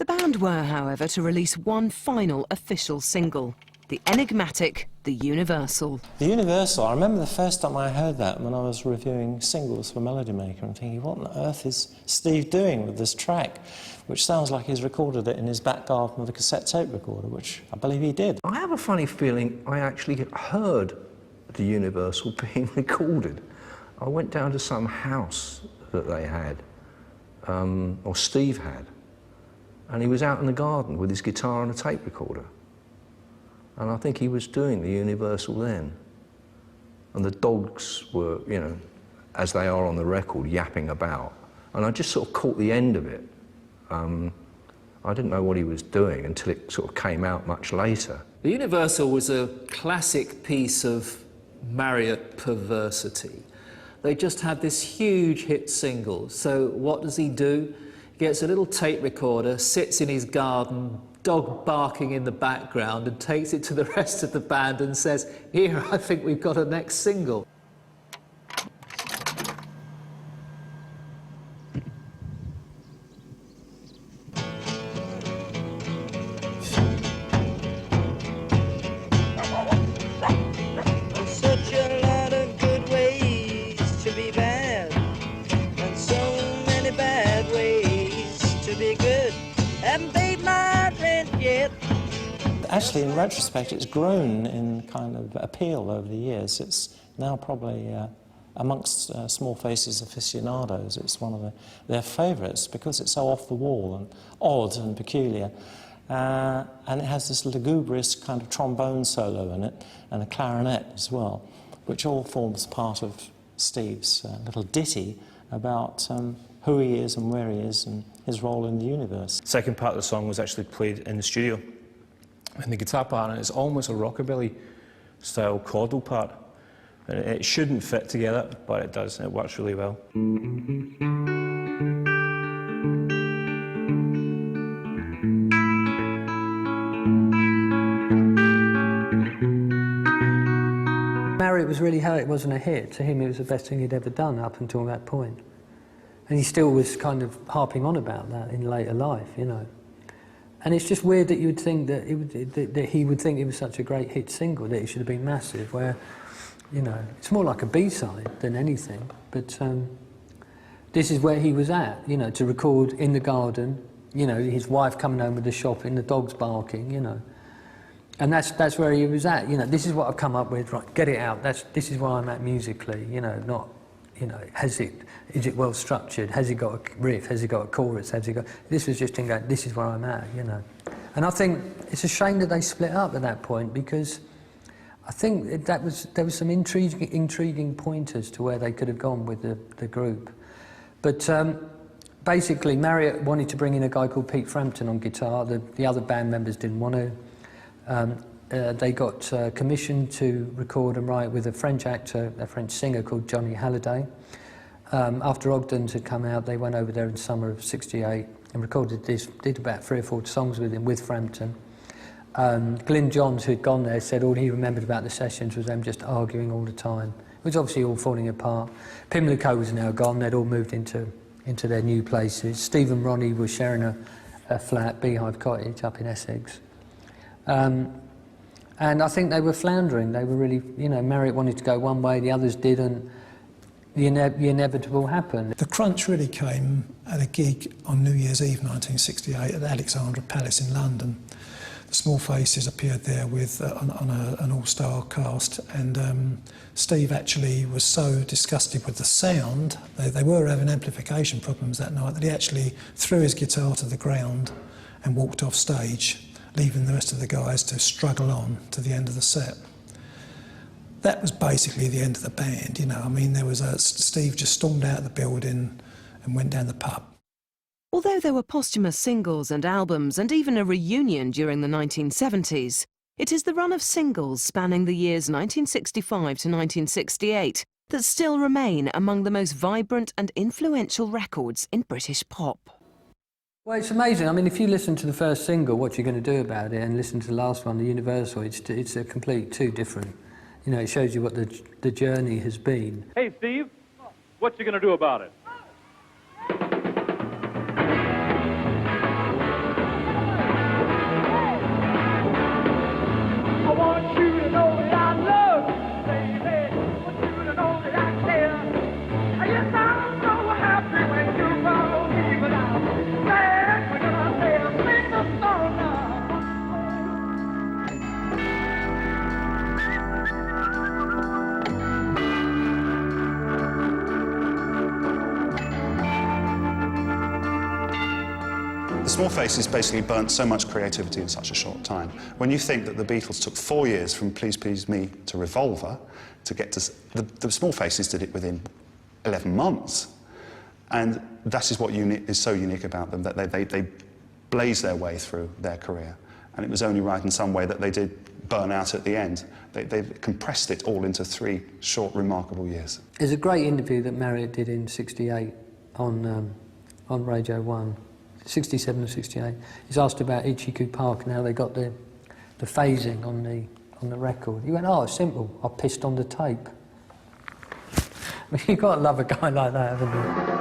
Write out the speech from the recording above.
The band were, however, to release one final official single, the enigmatic The Universal. The Universal, I remember the first time I heard that when I was reviewing singles for Melody Maker and thinking, what on earth is Steve doing with this track? Which sounds like he's recorded it in his back garden with a cassette tape recorder, which I believe he did. I have a funny feeling I actually heard The Universal being recorded. I went down to some house that they had, or Steve had, and he was out in the garden with his guitar and a tape recorder. And I think he was doing The Universal then. And the dogs were, you know, as they are on the record, yapping about. And I just sort of caught the end of it. I didn't know what he was doing until it sort of came out much later. The Universal was a classic piece of Marriott perversity. They just had this huge hit single. So what does he do? He gets a little tape recorder, sits in his garden, dog barking in the background, and takes it to the rest of the band and says, "Here, I think we've got a next single." Such a lot of good ways to be bad, and so many bad ways to be good. Haven't paid my rent yet. Actually, in retrospect, it's grown in kind of appeal over the years. It's now probably, amongst Small Faces aficionados, it's one of their favourites because it's so off the wall and odd and peculiar. And it has this lugubrious kind of trombone solo in it and a clarinet as well, which all forms part of Steve's little ditty about who he is and where he is and his role in the universe. The second part of the song was actually played in the studio. And the guitar part, and it's almost a rockabilly style chordal part. And it shouldn't fit together, but it does, and it works really well. Marriott was really hurt it wasn't a hit. To him, it was the best thing he'd ever done up until that point. And he still was kind of harping on about that in later life, you know. And it's just weird that you would think that, that he would think it was such a great hit single, that it should have been massive, where, you know, it's more like a B-side than anything. But this is where he was at, you know, to record in the garden, you know, his wife coming home with the shopping, the dogs barking, you know. And that's where he was at, you know, this is what I've come up with, right, get it out, this is where I'm at musically, you know, not, you know, is it well structured, has he got a riff, has he got a chorus, has he got, this was just in going, this is where I'm at, you know. And I think it's a shame that they split up at that point, because I think there was some intriguing pointers to where they could have gone with the group. But basically Marriott wanted to bring in a guy called Pete Frampton on guitar, the other band members didn't want to. They got commissioned to record and write with a French actor, a French singer called Johnny Halliday. After Ogden's had come out, they went over there in summer of '68 and recorded this, did about 3 or 4 songs with him, with Frampton. Glyn Johns, who'd gone there, said all he remembered about the sessions was them just arguing all the time. It was obviously all falling apart. Pimlico was now gone, they'd all moved into their new places. Steve and Ronnie were sharing a flat, Beehive Cottage, up in Essex. And I think they were floundering. They were really, you know, Marriott wanted to go one way, the others didn't. The inevitable happened. The crunch really came at a gig on New Year's Eve 1968 at the Alexandra Palace in London. The Small Faces appeared there with an all-star cast, and Steve actually was so disgusted with the sound, they were having amplification problems that night, that he actually threw his guitar to the ground and walked off stage, leaving the rest of the guys to struggle on to the end of the set. That was basically the end of the band, you know. I mean, Steve just stormed out of the building and went down the pub. Although there were posthumous singles and albums and even a reunion during the 1970s, it is the run of singles spanning the years 1965 to 1968 that still remain among the most vibrant and influential records in British pop. Well, it's amazing. I mean, if you listen to the first single, What You Gonna Do About It, and listen to the last one, The Universal, it's a complete two different. You know, it shows you what the journey has been. Hey, Steve, what you gonna do about it? The Small Faces basically burnt so much creativity in such a short time. When you think that the Beatles took 4 years from Please Please Me to Revolver to get to... The Small Faces did it within 11 months. And that is what is so unique about them, that they blazed their way through their career. And it was only right in some way that they did burn out at the end. They compressed it all into 3 short, remarkable years. There's a great interview that Marriott did in '68 on Radio 1, 67 or 68. He's asked about Ichiku Park and how they got the phasing on the record. He went, "Oh, it's simple. I pissed on the tape." I mean, you've got to love a guy like that, haven't you?